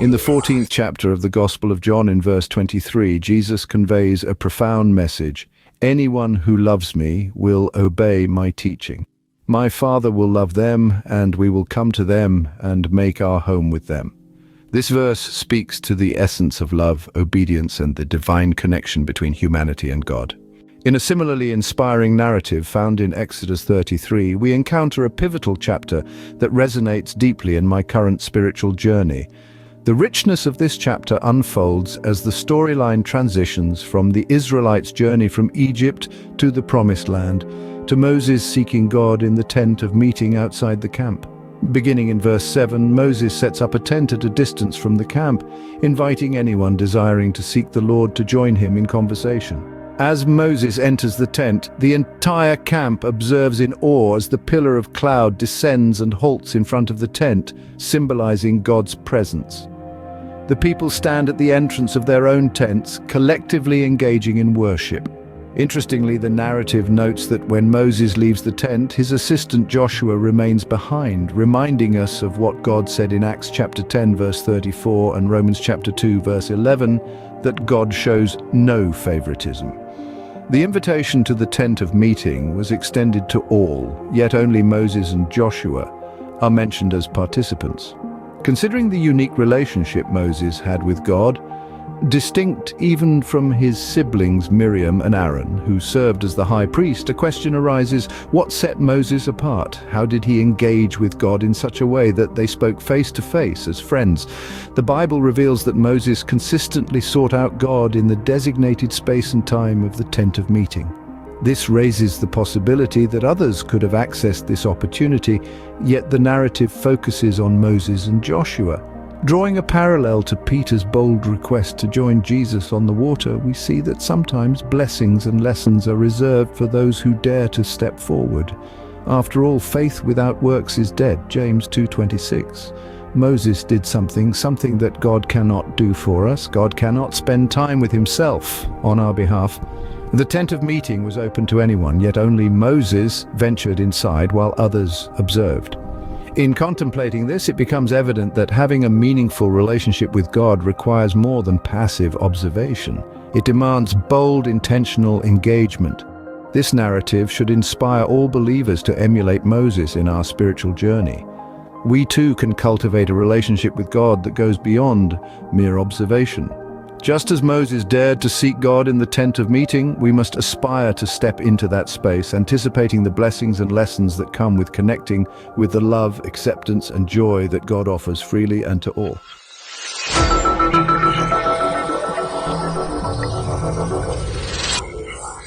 In the 14th chapter of the Gospel of John in verse 23, Jesus conveys a profound message. Anyone who loves me will obey my teaching. My Father will love them, and we will come to them and make our home with them. This verse speaks to the essence of love, obedience, and the divine connection between humanity and God. In a similarly inspiring narrative found in Exodus 33, we encounter a pivotal chapter that resonates deeply in my current spiritual journey. The richness of this chapter unfolds as the storyline transitions from the Israelites' journey from Egypt to the Promised Land, to Moses seeking God in the tent of meeting outside the camp. Beginning in verse 7, Moses sets up a tent at a distance from the camp, inviting anyone desiring to seek the Lord to join him in conversation. As Moses enters the tent, the entire camp observes in awe as the pillar of cloud descends and halts in front of the tent, symbolizing God's presence. The people stand at the entrance of their own tents, collectively engaging in worship. Interestingly, the narrative notes that when Moses leaves the tent, his assistant Joshua remains behind, reminding us of what God said in Acts chapter 10 verse 34 and Romans chapter 2 verse 11, that God shows no favoritism. The invitation to the tent of meeting was extended to all, yet only Moses and Joshua are mentioned as participants. Considering the unique relationship Moses had with God, distinct even from his siblings Miriam and Aaron, who served as the high priest, a question arises: what set Moses apart? How did he engage with God in such a way that they spoke face to face as friends? The Bible reveals that Moses consistently sought out God in the designated space and time of the tent of meeting. This raises the possibility that others could have accessed this opportunity, yet the narrative focuses on Moses and Joshua. Drawing a parallel to Peter's bold request to join Jesus on the water, we see that sometimes blessings and lessons are reserved for those who dare to step forward. After all, faith without works is dead, James 2:26. Moses did something that God cannot do for us. God cannot spend time with himself on our behalf. The tent of meeting was open to anyone, yet only Moses ventured inside while others observed. In contemplating this, it becomes evident that having a meaningful relationship with God requires more than passive observation. It demands bold, intentional engagement. This narrative should inspire all believers to emulate Moses in our spiritual journey. We too can cultivate a relationship with God that goes beyond mere observation. Just as Moses dared to seek God in the tent of meeting, we must aspire to step into that space, anticipating the blessings and lessons that come with connecting with the love, acceptance, and joy that God offers freely and to all.